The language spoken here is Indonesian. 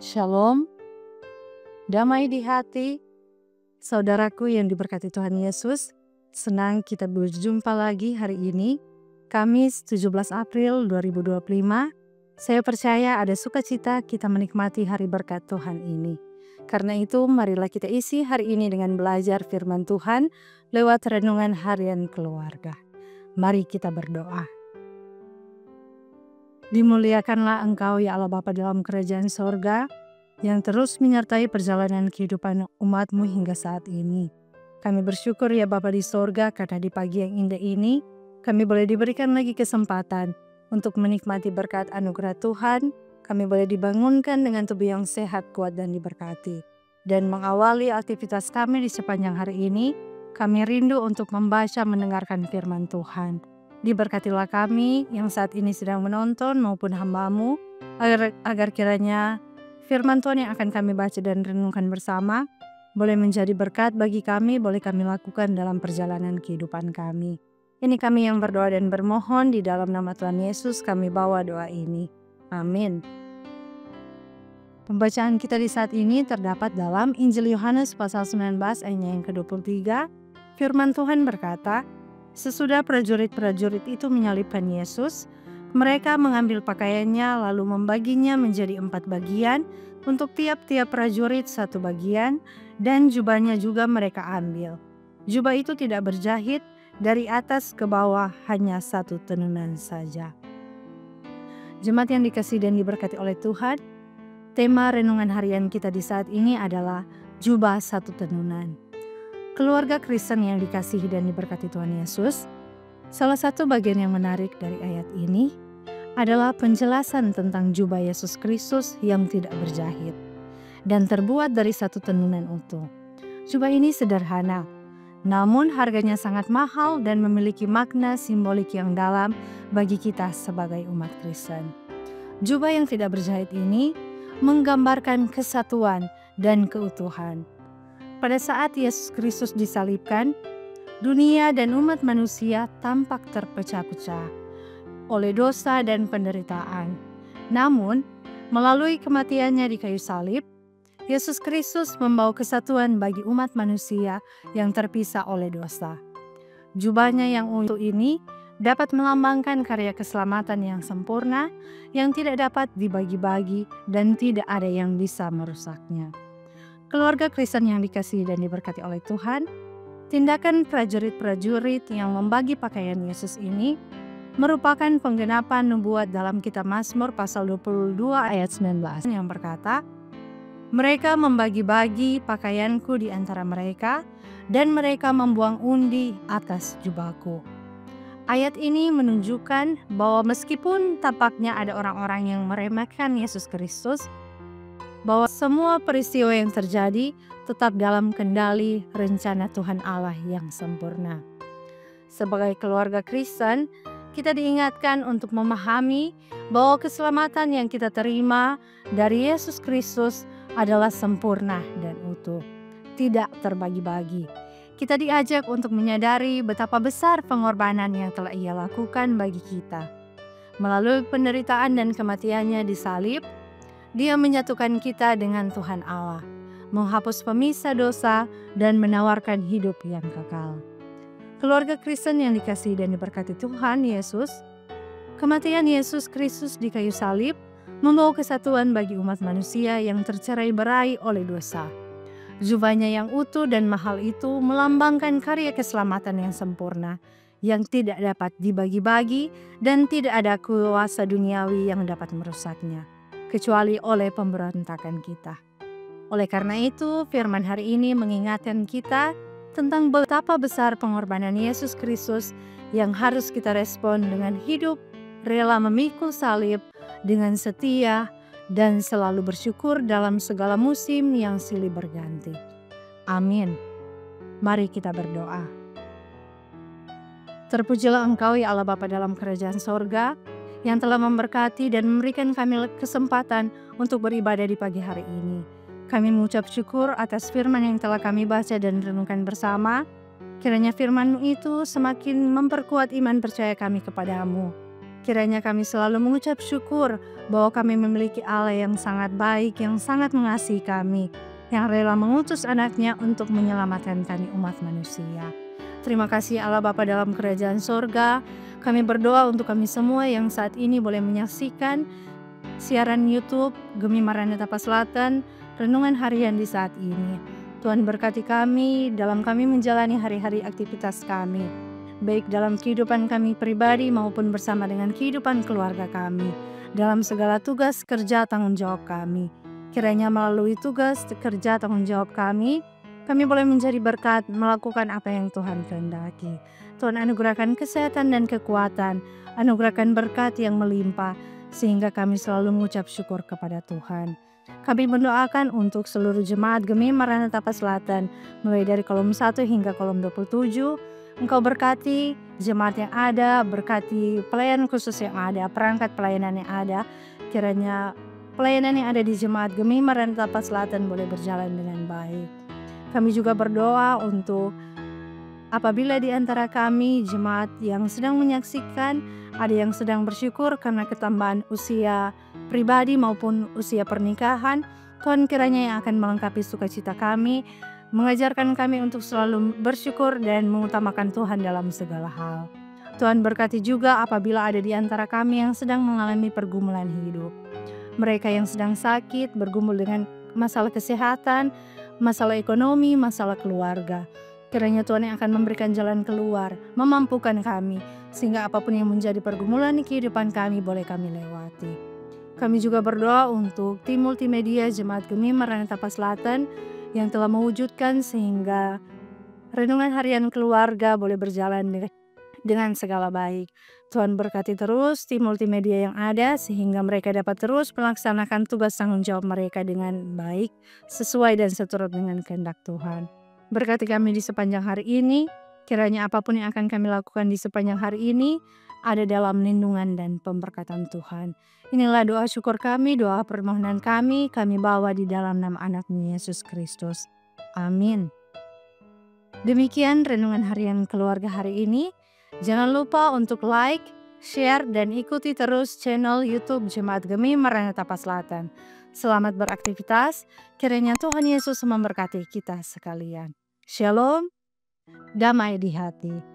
Shalom, damai di hati, saudaraku yang diberkati Tuhan Yesus. Senang kita berjumpa lagi hari ini, Kamis 17 April 2025. Saya percaya ada sukacita kita menikmati hari berkat Tuhan ini. Karena itu marilah kita isi hari ini dengan belajar firman Tuhan lewat renungan harian keluarga. Mari kita berdoa. Dimuliakanlah Engkau ya Allah Bapa dalam kerajaan sorga, yang terus menyertai perjalanan kehidupan umat-Mu hingga saat ini. Kami bersyukur ya Bapa di sorga, karena di pagi yang indah ini, kami boleh diberikan lagi kesempatan untuk menikmati berkat anugerah Tuhan. Kami boleh dibangunkan dengan tubuh yang sehat, kuat, dan diberkati. Dan mengawali aktivitas kami di sepanjang hari ini, kami rindu untuk membaca mendengarkan firman Tuhan. Diberkatilah kami yang saat ini sedang menonton maupun hamba-Mu, agar kiranya firman Tuhan yang akan kami baca dan renungkan bersama boleh menjadi berkat bagi kami, boleh kami lakukan dalam perjalanan kehidupan kami. Ini kami yang berdoa dan bermohon di dalam nama Tuhan Yesus kami bawa doa ini. Amin. Pembacaan kita di saat ini terdapat dalam Injil Yohanes pasal 19 ayatnya yang ke-23. Firman Tuhan berkata, sesudah prajurit-prajurit itu menyalibkan Yesus, mereka mengambil pakaiannya lalu membaginya menjadi 4 bagian, untuk tiap-tiap prajurit 1 bagian, dan jubahnya juga mereka ambil. Jubah itu tidak berjahit, dari atas ke bawah hanya 1 tenunan saja. Jemaat yang dikasihi dan diberkati oleh Tuhan, tema renungan harian kita di saat ini adalah jubah 1 tenunan. Keluarga Kristen yang dikasihi dan diberkati Tuhan Yesus, salah satu bagian yang menarik dari ayat ini adalah penjelasan tentang jubah Yesus Kristus yang tidak berjahit dan terbuat dari 1 tenunan utuh. Jubah ini sederhana, namun harganya sangat mahal dan memiliki makna simbolik yang dalam bagi kita sebagai umat Kristen. Jubah yang tidak berjahit ini menggambarkan kesatuan dan keutuhan. Pada saat Yesus Kristus disalibkan, dunia dan umat manusia tampak terpecah-pecah oleh dosa dan penderitaan. Namun, melalui kematiannya di kayu salib, Yesus Kristus membawa kesatuan bagi umat manusia yang terpisah oleh dosa. Jubahnya yang utuh ini dapat melambangkan karya keselamatan yang sempurna, yang tidak dapat dibagi-bagi dan tidak ada yang bisa merusaknya. Keluarga Kristen yang dikasihi dan diberkati oleh Tuhan, tindakan prajurit-prajurit yang membagi pakaian Yesus ini merupakan penggenapan nubuat dalam kitab Mazmur pasal 22 ayat 19 yang berkata, mereka membagi-bagi pakaianku di antara mereka, dan mereka membuang undi atas jubahku. Ayat ini menunjukkan bahwa meskipun tampaknya ada orang-orang yang meremehkan Yesus Kristus, bahwa semua peristiwa yang terjadi tetap dalam kendali rencana Tuhan Allah yang sempurna. Sebagai keluarga Kristen, kita diingatkan untuk memahami bahwa keselamatan yang kita terima dari Yesus Kristus adalah sempurna dan utuh, tidak terbagi-bagi. Kita diajak untuk menyadari betapa besar pengorbanan yang telah Ia lakukan bagi kita. Melalui penderitaan dan kematiannya di salib, Dia menyatukan kita dengan Tuhan Allah, menghapus pemisah dosa, dan menawarkan hidup yang kekal. Keluarga Kristen yang dikasihi dan diberkati Tuhan Yesus, kematian Yesus Kristus di kayu salib membawa kesatuan bagi umat manusia yang tercerai-berai oleh dosa. Jubahnya yang utuh dan mahal itu melambangkan karya keselamatan yang sempurna, yang tidak dapat dibagi-bagi dan tidak ada kuasa duniawi yang dapat merusaknya, kecuali oleh pemberontakan kita. Oleh karena itu, firman hari ini mengingatkan kita tentang betapa besar pengorbanan Yesus Kristus yang harus kita respon dengan hidup, rela memikul salib dengan setia, dan selalu bersyukur dalam segala musim yang silih berganti. Amin. Mari kita berdoa. Terpujilah Engkau ya Allah Bapa dalam kerajaan sorga, yang telah memberkati dan memberikan kami kesempatan untuk beribadah di pagi hari ini. Kami mengucap syukur atas firman yang telah kami baca dan renungkan bersama. Kiranya firman-Mu itu semakin memperkuat iman percaya kami kepadamu. Kiranya kami selalu mengucap syukur bahwa kami memiliki Allah yang sangat baik, yang sangat mengasihi kami, yang rela mengutus anaknya untuk menyelamatkan kami umat manusia. Terima kasih Allah Bapa dalam kerajaan sorga. Kami berdoa untuk kami semua yang saat ini boleh menyaksikan siaran YouTube Gemi Maranatha Selatan, renungan harian di saat ini. Tuhan berkati kami dalam kami menjalani hari-hari aktivitas kami, baik dalam kehidupan kami pribadi maupun bersama dengan kehidupan keluarga kami, dalam segala tugas kerja tanggung jawab kami. Kiranya melalui tugas kerja tanggung jawab kami boleh menjadi berkat melakukan apa yang Tuhan kehendaki. Tuhan anugerahkan kesehatan dan kekuatan, anugerahkan berkat yang melimpah, sehingga kami selalu mengucap syukur kepada Tuhan. Kami mendoakan untuk seluruh jemaat Gemi Maranatha Selatan, mulai dari kolom 1 hingga kolom 27. Engkau berkati jemaat yang ada, berkati pelayanan khusus yang ada, perangkat pelayanan yang ada. Kiranya pelayanan yang ada di jemaat Gemi Maranatha Selatan boleh berjalan dengan baik. Kami juga berdoa untuk apabila di antara kami jemaat yang sedang menyaksikan, ada yang sedang bersyukur karena ketambahan usia pribadi maupun usia pernikahan, Tuhan kiranya yang akan melengkapi sukacita kami, mengajarkan kami untuk selalu bersyukur dan mengutamakan Tuhan dalam segala hal. Tuhan berkati juga apabila ada di antara kami yang sedang mengalami pergumulan hidup. Mereka yang sedang sakit, bergumul dengan masalah kesehatan, masalah ekonomi, masalah keluarga. Kiranya Tuhan yang akan memberikan jalan keluar, memampukan kami, sehingga apapun yang menjadi pergumulan di kehidupan kami boleh kami lewati. Kami juga berdoa untuk tim multimedia Jemaat Gemi Maranatha Selatan yang telah mewujudkan sehingga renungan harian keluarga boleh berjalan dengan segala baik. Tuhan berkati terus tim multimedia yang ada sehingga mereka dapat terus melaksanakan tugas tanggung jawab mereka dengan baik, sesuai dan seturut dengan kehendak Tuhan. Berkati kami di sepanjang hari ini, kiranya apapun yang akan kami lakukan di sepanjang hari ini ada dalam lindungan dan pemberkatan Tuhan. Inilah doa syukur kami, doa permohonan kami bawa di dalam nama anaknya Yesus Kristus. Amin. Demikian renungan harian keluarga hari ini. Jangan lupa untuk like, share, dan ikuti terus channel YouTube Jemaat Gemi Maranatha Selatan. Selamat beraktivitas, kiranya Tuhan Yesus memberkati kita sekalian. Shalom, damai di hati.